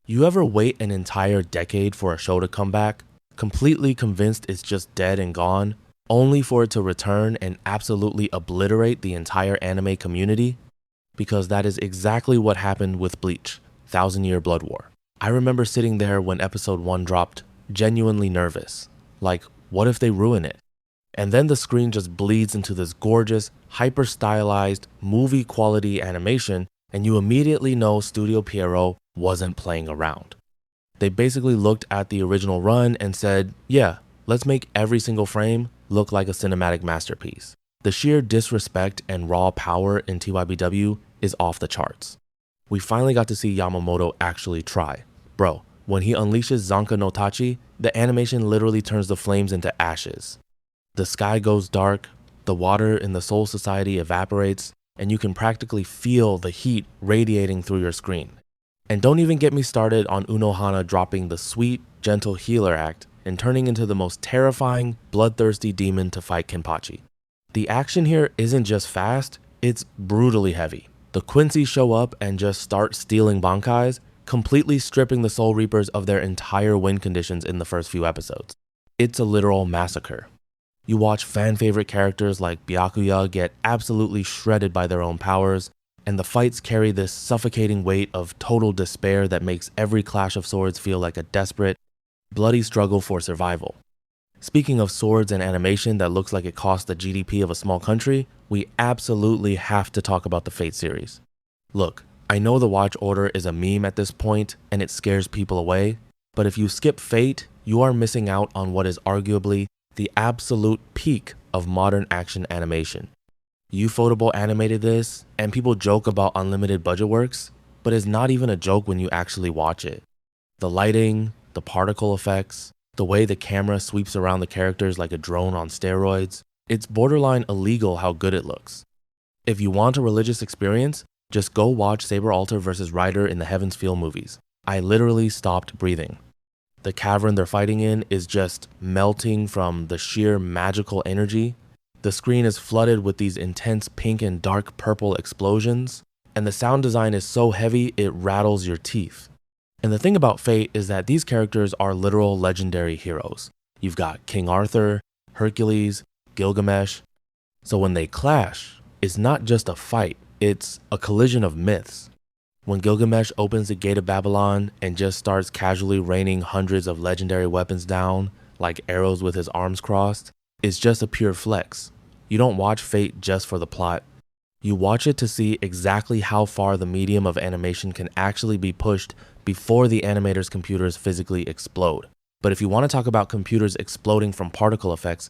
You ever wait an entire decade for a show to come back, completely convinced it's just dead and gone, only for it to return and absolutely obliterate the entire anime community? Because that is exactly what happened with Bleach, Thousand Year Blood War. I remember sitting there when episode 1 dropped, genuinely nervous. Like, what if they ruin it? And then the screen just bleeds into this gorgeous, hyper-stylized, movie-quality animation, and you immediately know Studio Pierrot wasn't playing around. They basically looked at the original run and said, yeah, let's make every single frame look like a cinematic masterpiece. The sheer disrespect and raw power in TYBW is off the charts. We finally got to see Yamamoto actually try. Bro, when he unleashes Zanka no Tachi, the animation literally turns the flames into ashes. The sky goes dark, the water in the Soul Society evaporates, and you can practically feel the heat radiating through your screen. And don't even get me started on Unohana dropping the sweet, gentle healer act and turning into the most terrifying, bloodthirsty demon to fight Kenpachi. The action here isn't just fast, it's brutally heavy. The Quincy show up and just start stealing Bankais, completely stripping the Soul Reapers of their entire win conditions in the first few episodes. It's a literal massacre. You watch fan-favorite characters like Byakuya get absolutely shredded by their own powers, and the fights carry this suffocating weight of total despair that makes every clash of swords feel like a desperate, bloody struggle for survival. Speaking of swords and animation that looks like it costs the GDP of a small country, we absolutely have to talk about the Fate series. Look, I know the watch order is a meme at this point and it scares people away, but if you skip Fate, you are missing out on what is arguably the absolute peak of modern action animation. Ufotable animated this, and people joke about unlimited budget works, but it's not even a joke when you actually watch it. The lighting, the particle effects, the way the camera sweeps around the characters like a drone on steroids, it's borderline illegal how good it looks. If you want a religious experience, just go watch Saber Alter vs. Rider in the Heaven's Feel movies. I literally stopped breathing. The cavern they're fighting in is just melting from the sheer magical energy. The screen is flooded with these intense pink and dark purple explosions, and the sound design is so heavy it rattles your teeth. And the thing about Fate is that these characters are literal legendary heroes. You've got King Arthur, Hercules, Gilgamesh. So when they clash, it's not just a fight, it's a collision of myths. When Gilgamesh opens the Gate of Babylon and just starts casually raining hundreds of legendary weapons down, like arrows with his arms crossed, it's just a pure flex. You don't watch Fate just for the plot. You watch it to see exactly how far the medium of animation can actually be pushed before the animator's computers physically explode. But if you want to talk about computers exploding from particle effects,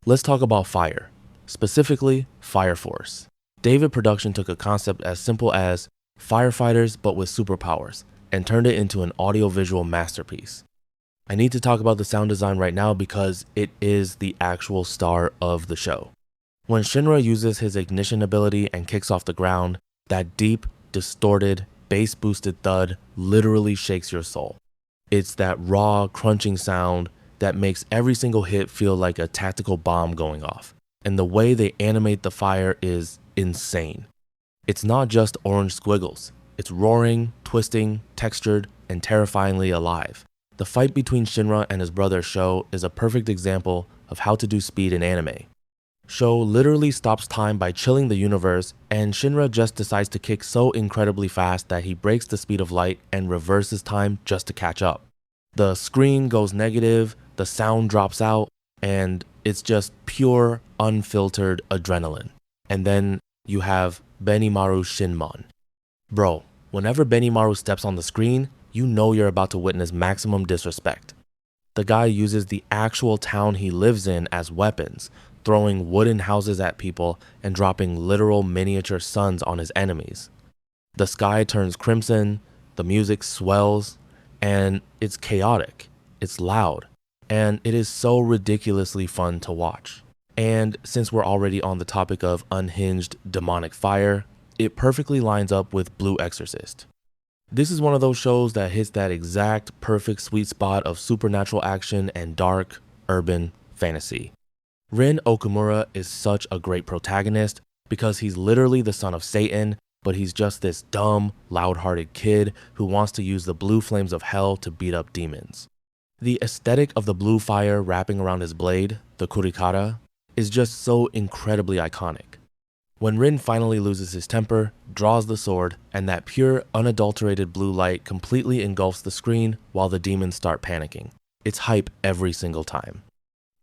let's talk about fire, specifically Fire Force. David Production took a concept as simple as firefighters but with superpowers and turned it into an audiovisual masterpiece. I need to talk about the sound design right now because it is the actual star of the show. When Shinra uses his ignition ability and kicks off the ground, that deep, distorted, bass-boosted thud literally shakes your soul. It's that raw, crunching sound that makes every single hit feel like a tactical bomb going off. And the way they animate the fire is insane. It's not just orange squiggles. It's roaring, twisting, textured, and terrifyingly alive. The fight between Shinra and his brother Sho is a perfect example of how to do speed in anime. Sho literally stops time by chilling the universe, and Shinra just decides to kick so incredibly fast that he breaks the speed of light and reverses time just to catch up. The screen goes negative, the sound drops out, and it's just pure, unfiltered adrenaline. And then you have Benimaru Shinmon. Bro, whenever Benimaru steps on the screen, you know you're about to witness maximum disrespect. The guy uses the actual town he lives in as weapons, throwing wooden houses at people and dropping literal miniature suns on his enemies. The sky turns crimson, the music swells, and it's chaotic, it's loud, and it is so ridiculously fun to watch. And since we're already on the topic of unhinged demonic fire, it perfectly lines up with Blue Exorcist. This is one of those shows that hits that exact perfect sweet spot of supernatural action and dark, urban fantasy. Rin Okumura is such a great protagonist because he's literally the son of Satan, but he's just this dumb, loud-hearted kid who wants to use the blue flames of hell to beat up demons. The aesthetic of the blue fire wrapping around his blade, the Kurikara, is just so incredibly iconic. When Rin finally loses his temper, draws the sword, and that pure, unadulterated blue light completely engulfs the screen while the demons start panicking. It's hype every single time.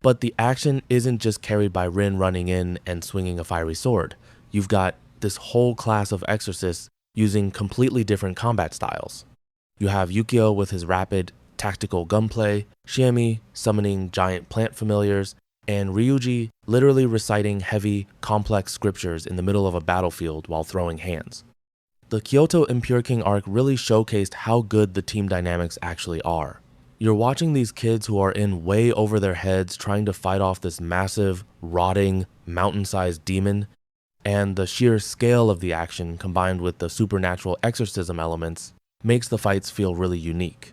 But the action isn't just carried by Rin running in and swinging a fiery sword. You've got this whole class of exorcists using completely different combat styles. You have Yukio with his rapid, tactical gunplay, Shiemi summoning giant plant familiars, and Ryuji literally reciting heavy, complex scriptures in the middle of a battlefield while throwing hands. The Kyoto Impure King arc really showcased how good the team dynamics actually are. You're watching these kids who are in way over their heads trying to fight off this massive, rotting, mountain-sized demon, and the sheer scale of the action combined with the supernatural exorcism elements makes the fights feel really unique.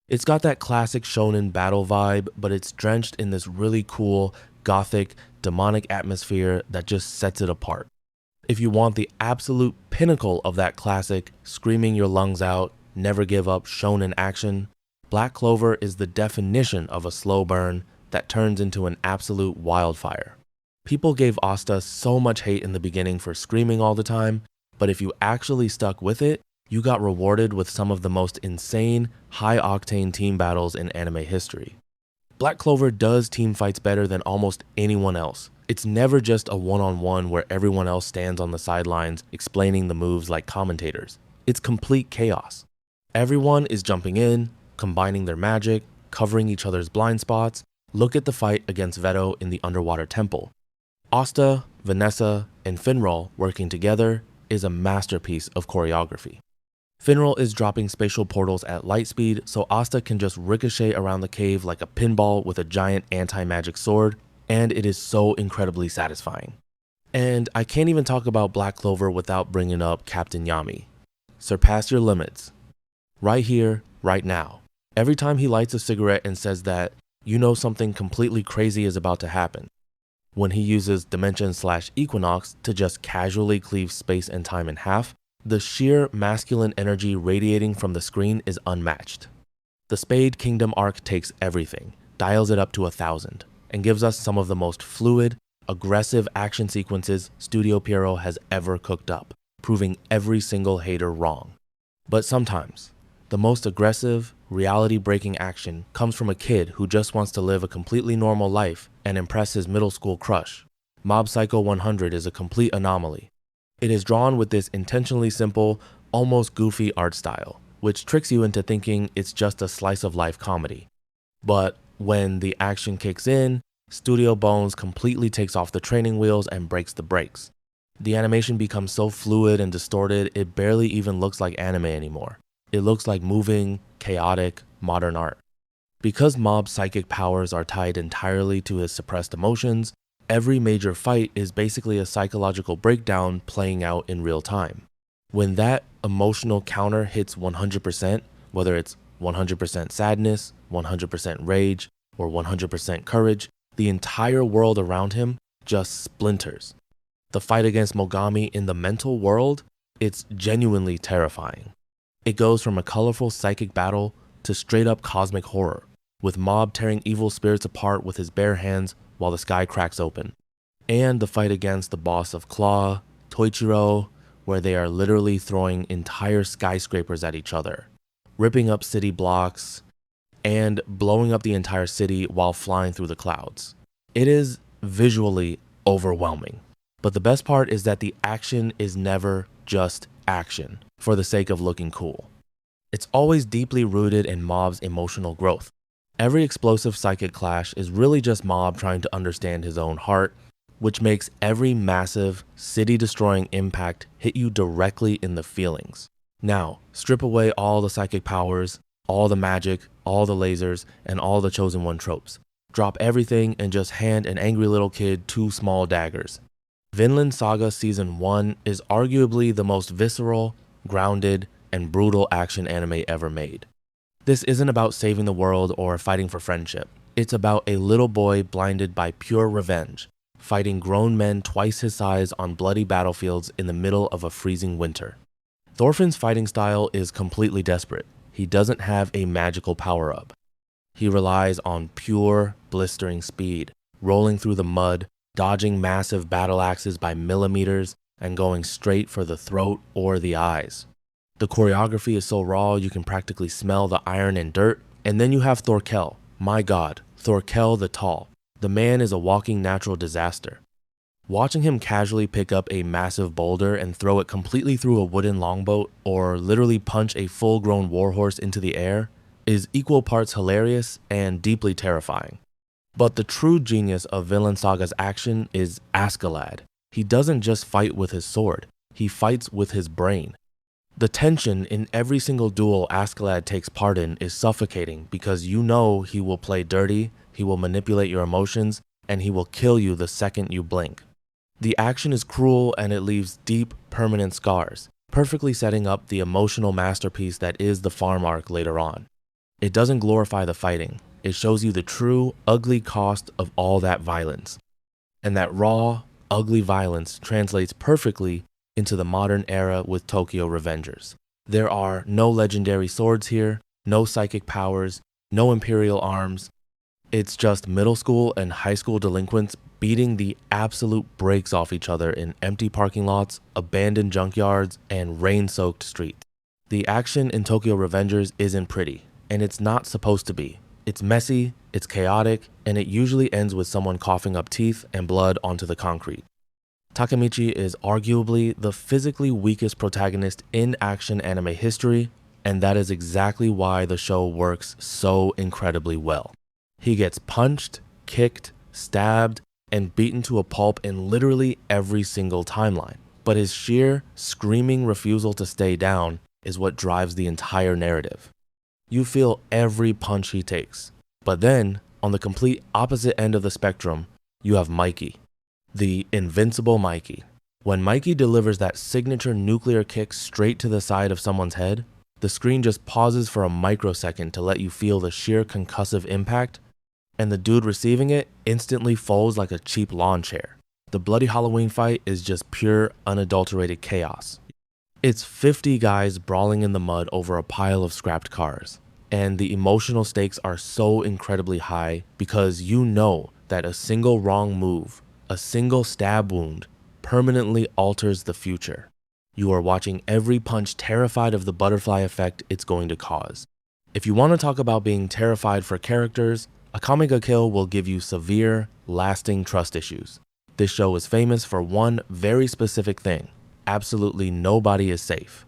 It's got that classic shonen battle vibe, but it's drenched in this really cool, gothic, demonic atmosphere that just sets it apart. If you want the absolute pinnacle of that classic, screaming your lungs out, never give up shonen action, Black Clover is the definition of a slow burn that turns into an absolute wildfire. People gave Asta so much hate in the beginning for screaming all the time, but if you actually stuck with it, you got rewarded with some of the most insane, high-octane team battles in anime history. Black Clover does team fights better than almost anyone else. It's never just a one-on-one where everyone else stands on the sidelines explaining the moves like commentators. It's complete chaos. Everyone is jumping in, combining their magic, covering each other's blind spots. Look at the fight against Veto in the underwater temple. Asta, Vanessa, and Finral working together is a masterpiece of choreography. Finral is dropping spatial portals at light speed, so Asta can just ricochet around the cave like a pinball with a giant anti-magic sword, and it is so incredibly satisfying. And I can't even talk about Black Clover without bringing up Captain Yami. Surpass your limits. Right here, right now. Every time he lights a cigarette and says that, you know something completely crazy is about to happen. When he uses Dimension/Equinox to just casually cleave space and time in half, the sheer masculine energy radiating from the screen is unmatched. The Spade Kingdom arc takes everything, dials it up to 1,000, and gives us some of the most fluid, aggressive action sequences Studio Pierrot has ever cooked up, proving every single hater wrong. But sometimes, the most aggressive, reality-breaking action comes from a kid who just wants to live a completely normal life and impress his middle school crush. Mob Psycho 100 is a complete anomaly. It is drawn with this intentionally simple, almost goofy art style, which tricks you into thinking it's just a slice-of-life comedy. But when the action kicks in, Studio Bones completely takes off the training wheels and breaks the brakes. The animation becomes so fluid and distorted, it barely even looks like anime anymore. It looks like moving, chaotic, modern art. Because Mob's psychic powers are tied entirely to his suppressed emotions, every major fight is basically a psychological breakdown playing out in real time. When that emotional counter hits 100%, whether it's 100% sadness, 100% rage, or 100% courage, the entire world around him just splinters. The fight against Mogami in the mental world, it's genuinely terrifying. It goes from a colorful psychic battle to straight up cosmic horror, with Mob tearing evil spirits apart with his bare hands while the sky cracks open. And the fight against the boss of Claw, Toichiro, where they are literally throwing entire skyscrapers at each other, ripping up city blocks, and blowing up the entire city while flying through the clouds. It is visually overwhelming. But the best part is that the action is never just action for the sake of looking cool. It's always deeply rooted in Mob's emotional growth. Every explosive psychic clash is really just Mob trying to understand his own heart, which makes every massive, city-destroying impact hit you directly in the feelings. Now, strip away all the psychic powers, all the magic, all the lasers, and all the Chosen One tropes. Drop everything and just hand an angry little kid 2 small daggers. Vinland Saga Season 1 is arguably the most visceral, grounded, and brutal action anime ever made. This isn't about saving the world or fighting for friendship. It's about a little boy blinded by pure revenge, fighting grown men twice his size on bloody battlefields in the middle of a freezing winter. Thorfinn's fighting style is completely desperate. He doesn't have a magical power-up. He relies on pure, blistering speed, rolling through the mud, dodging massive battle axes by millimeters, and going straight for the throat or the eyes. The choreography is so raw you can practically smell the iron and dirt. And then you have Thorkell. My god, Thorkell the Tall. The man is a walking natural disaster. Watching him casually pick up a massive boulder and throw it completely through a wooden longboat, or literally punch a full-grown warhorse into the air, is equal parts hilarious and deeply terrifying. But the true genius of Vinland Saga's action is Askeladd. He doesn't just fight with his sword, he fights with his brain. The tension in every single duel Askeladd takes part in is suffocating because you know he will play dirty, he will manipulate your emotions, and he will kill you the second you blink. The action is cruel and it leaves deep, permanent scars, perfectly setting up the emotional masterpiece that is the farm arc later on. It doesn't glorify the fighting, it shows you the true, ugly cost of all that violence. And that raw, ugly violence translates perfectly into the modern era with Tokyo Revengers. There are no legendary swords here, no psychic powers, no imperial arms. It's just middle school and high school delinquents beating the absolute brakes off each other in empty parking lots, abandoned junkyards, and rain-soaked streets. The action in Tokyo Revengers isn't pretty, and it's not supposed to be. It's messy, it's chaotic, and it usually ends with someone coughing up teeth and blood onto the concrete. Takemichi is arguably the physically weakest protagonist in action anime history, and that is exactly why the show works so incredibly well. He gets punched, kicked, stabbed, and beaten to a pulp in literally every single timeline, but his sheer, screaming refusal to stay down is what drives the entire narrative. You feel every punch he takes, but then, on the complete opposite end of the spectrum, you have Mikey. The invincible Mikey. When Mikey delivers that signature nuclear kick straight to the side of someone's head, the screen just pauses for a microsecond to let you feel the sheer concussive impact, and the dude receiving it instantly folds like a cheap lawn chair. The Bloody Halloween fight is just pure, unadulterated chaos. It's 50 guys brawling in the mud over a pile of scrapped cars, and the emotional stakes are so incredibly high because you know that a single wrong move, a single stab wound, permanently alters the future. You are watching every punch terrified of the butterfly effect it's going to cause. If you want to talk about being terrified for characters, Akame ga Kill will give you severe, lasting trust issues. This show is famous for one very specific thing. Absolutely nobody is safe.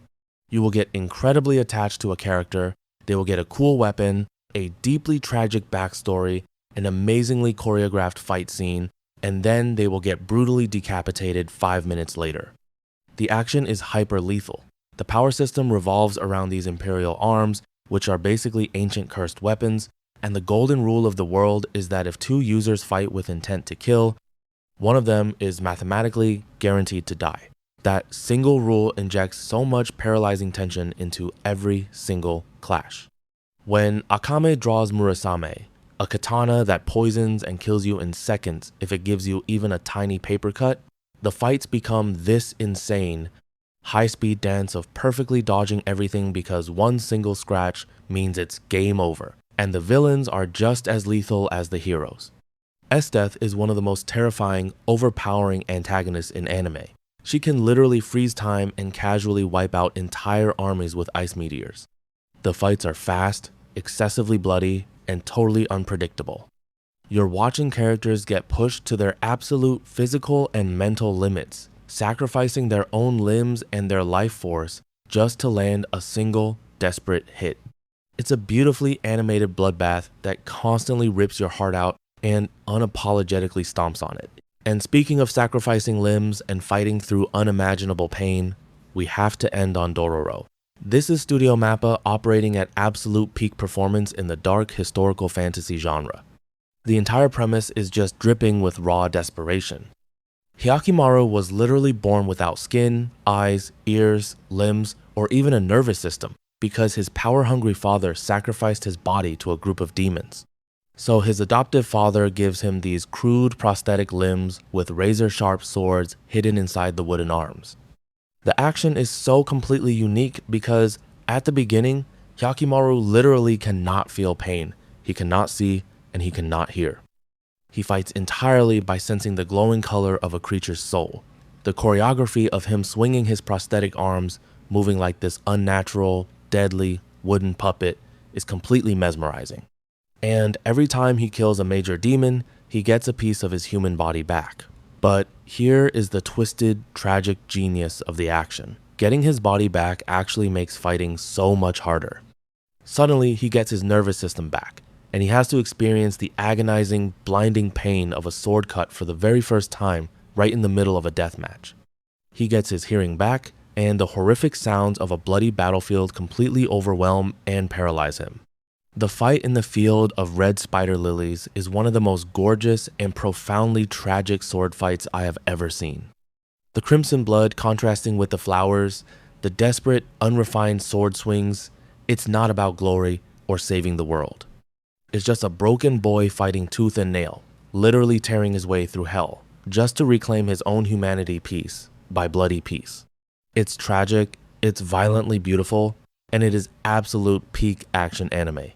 You will get incredibly attached to a character, they will get a cool weapon, a deeply tragic backstory, an amazingly choreographed fight scene, and then they will get brutally decapitated 5 minutes later. The action is hyper-lethal. The power system revolves around these imperial arms, which are basically ancient cursed weapons, and the golden rule of the world is that if two users fight with intent to kill, one of them is mathematically guaranteed to die. That single rule injects so much paralyzing tension into every single clash. When Akame draws Murasame, a katana that poisons and kills you in seconds if it gives you even a tiny paper cut, the fights become this insane, high-speed dance of perfectly dodging everything because one single scratch means it's game over, and the villains are just as lethal as the heroes. Esdeath is one of the most terrifying, overpowering antagonists in anime. She can literally freeze time and casually wipe out entire armies with ice meteors. The fights are fast, excessively bloody, and totally unpredictable. You're watching characters get pushed to their absolute physical and mental limits, sacrificing their own limbs and their life force just to land a single, desperate hit. It's a beautifully animated bloodbath that constantly rips your heart out and unapologetically stomps on it. And speaking of sacrificing limbs and fighting through unimaginable pain, we have to end on Dororo. This is Studio Mappa operating at absolute peak performance in the dark historical fantasy genre. The entire premise is just dripping with raw desperation. Hyakimaru was literally born without skin, eyes, ears, limbs, or even a nervous system because his power-hungry father sacrificed his body to a group of demons. So his adoptive father gives him these crude prosthetic limbs with razor-sharp swords hidden inside the wooden arms. The action is so completely unique because at the beginning, Hyakkimaru literally cannot feel pain, he cannot see, and he cannot hear. He fights entirely by sensing the glowing color of a creature's soul. The choreography of him swinging his prosthetic arms, moving like this unnatural, deadly, wooden puppet is completely mesmerizing. And every time he kills a major demon, he gets a piece of his human body back. But here is the twisted, tragic genius of the action. Getting his body back actually makes fighting so much harder. Suddenly, he gets his nervous system back, and he has to experience the agonizing, blinding pain of a sword cut for the very first time right in the middle of a deathmatch. He gets his hearing back, and the horrific sounds of a bloody battlefield completely overwhelm and paralyze him. The fight in the field of red spider lilies is one of the most gorgeous and profoundly tragic sword fights I have ever seen. The crimson blood contrasting with the flowers, the desperate, unrefined sword swings, it's not about glory or saving the world. It's just a broken boy fighting tooth and nail, literally tearing his way through hell, just to reclaim his own humanity piece by bloody piece. It's tragic, it's violently beautiful, and it is absolute peak action anime.